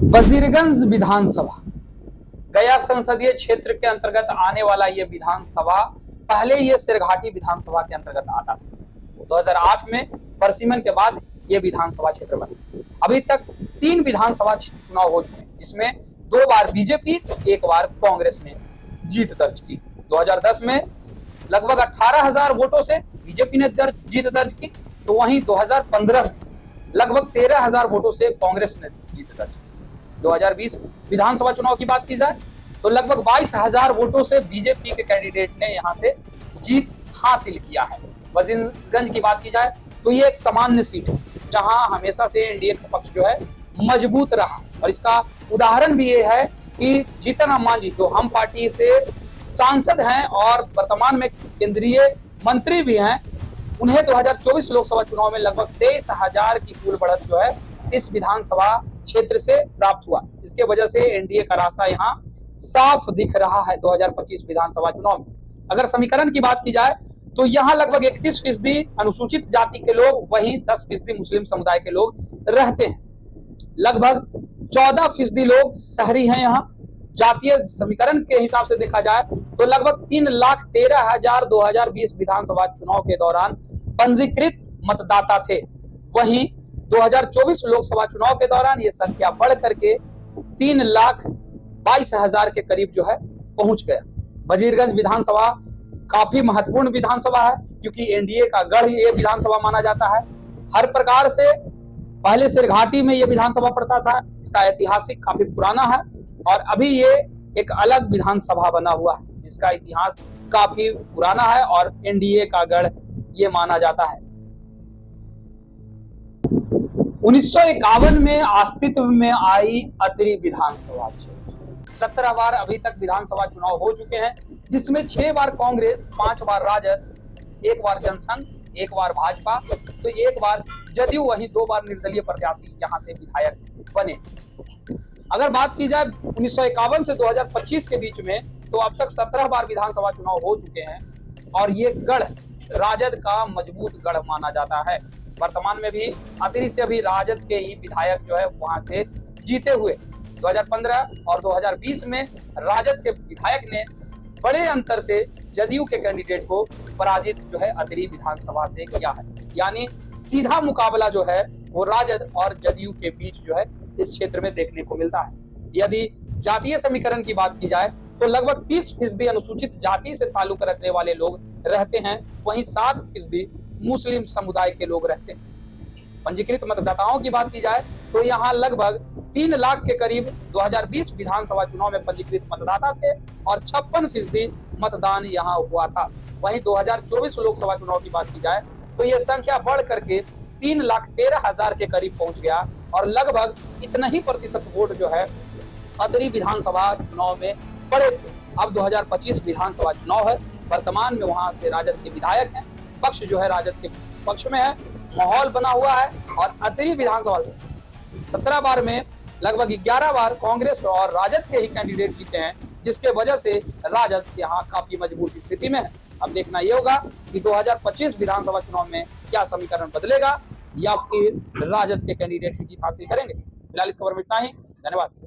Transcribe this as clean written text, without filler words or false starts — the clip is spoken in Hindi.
वजीरगंज विधानसभा गया संसदीय क्षेत्र के अंतर्गत आने वाला ये विधानसभा पहले ये सिरघाटी विधानसभा के अंतर्गत आता था। 2008 में परसिमन के बाद ये विधानसभा क्षेत्र बना। अभी तक 3 विधानसभा चुनाव हो चुके हैं, जिसमें 2 बार बीजेपी, 1 बार कांग्रेस ने जीत दर्ज की। 2010 में लगभग 18,000 वोटों से बीजेपी ने जीत दर्ज की, तो वहीं 2015 में लगभग 13,000 वोटों से कांग्रेस ने जीत दर्ज की। 2020 विधानसभा चुनाव की बात की जाए तो लगभग 22,000 वोटों से बीजेपी के कैंडिडेट ने यहां से जीत हासिल किया है। वजीरगंज की बात की जाए तो ये एक सामान्य सीट है, जहां हमेशा से एनडीए का पक्ष जो है मजबूत रहा, और इसका उदाहरण भी ये है कि जीतन अम्मा जी जो हम पार्टी से सांसद हैं और वर्तमान में केंद्रीय मंत्री भी हैं, उन्हें 2024 लोकसभा चुनाव में लगभग 23,000 की कुल बढ़त जो है इस विधानसभा क्षेत्र से प्राप्त हुआ। इसके वजह से एनडीए का रास्ता यहाँ साफ दिख रहा है 2025 विधानसभा चुनाव में। अगर समीकरण की बात की जाए तो यहाँ लगभग 31% अनुसूचित जाति के लोग, वहीं 10% मुस्लिम समुदाय के लोग रहते हैं। लगभग 14% लोग शहरी हैं। यहाँ जातीय समीकरण के हिसाब से देखा जाए तो लगभग 3,13,000 2020 विधानसभा चुनाव के दौरान पंजीकृत मतदाता थे। वहीं 2024 लोकसभा चुनाव के दौरान ये संख्या बढ़ करके 3,22,000 के करीब जो है पहुंच गया। वजीरगंज विधानसभा काफी महत्वपूर्ण विधानसभा है, क्योंकि एनडीए का गढ़ ये विधानसभा माना जाता है। हर प्रकार से पहले सिरघाटी में ये विधानसभा पड़ता था, इसका ऐतिहासिक काफी पुराना है, और अभी ये एक अलग विधानसभा बना हुआ है जिसका इतिहास काफी पुराना है और एनडीए का गढ़ ये माना जाता है। 1951 में अस्तित्व में आई अतरी विधानसभा क्षेत्र। 17 बार अभी तक विधानसभा चुनाव हो चुके हैं, जिसमें 6 बार कांग्रेस, 5 बार राजद, 1 बार जनसंघ, 1 बार भाजपा, तो 1 बार जदयू, वहीं 2 बार निर्दलीय प्रत्याशी यहाँ से विधायक बने। अगर बात की जाए 1951 से 2025 के बीच में, तो अब तक 17 बार विधानसभा चुनाव हो चुके हैं, और ये गढ़ राजद का मजबूत गढ़ माना जाता है। वर्तमान में भी अतरी से अभी राजद के ही विधायक जो है वहां से जीते हुए। 2015 और 2020 में राजद के विधायक ने बड़े अंतर से जदयू के कैंडिडेट को पराजित जो है अतरी विधानसभा से किया है। यानी सीधा मुकाबला जो है वो राजद और जदयू के बीच जो है इस क्षेत्र में देखने को मिलता है। यदि जातीय समीकरण की बात की जाए तो लगभग 30% अनुसूचित जाति से ताल्लुक रखने वाले लोग रहते हैं, वहीं 7% मुस्लिम समुदाय के लोग रहते हैं। पंजीकृत मतदाताओं की बात की जाए तो यहाँ लगभग 3 लाख के करीब 2020 विधानसभा चुनाव में पंजीकृत मतदाता थे, और 56% मतदान यहाँ हुआ था। वहीं 2024 लोकसभा चुनाव की बात की जाए तो यह संख्या बढ़ करके 3,13,000 के करीब पहुंच गया, और लगभग इतना ही प्रतिशत वोट जो है अतरी विधानसभा चुनाव में पड़े थे। अब 2025 विधानसभा चुनाव है, वर्तमान में वहां से राजद के विधायक हैं, पक्ष जो है राजद के पक्ष में है, माहौल बना हुआ है, और अतरी विधानसभा से 17 बार में लगभग 11 बार कांग्रेस और राजद के ही कैंडिडेट जीते हैं, जिसके वजह से राजद यहाँ काफी मजबूत स्थिति में है। अब देखना यह होगा कि 2025 विधानसभा चुनाव में क्या समीकरण बदलेगा, या फिर राजद के कैंडिडेट ही जीत हासिल करेंगे। फिलहाल इस खबर में इतना ही। धन्यवाद।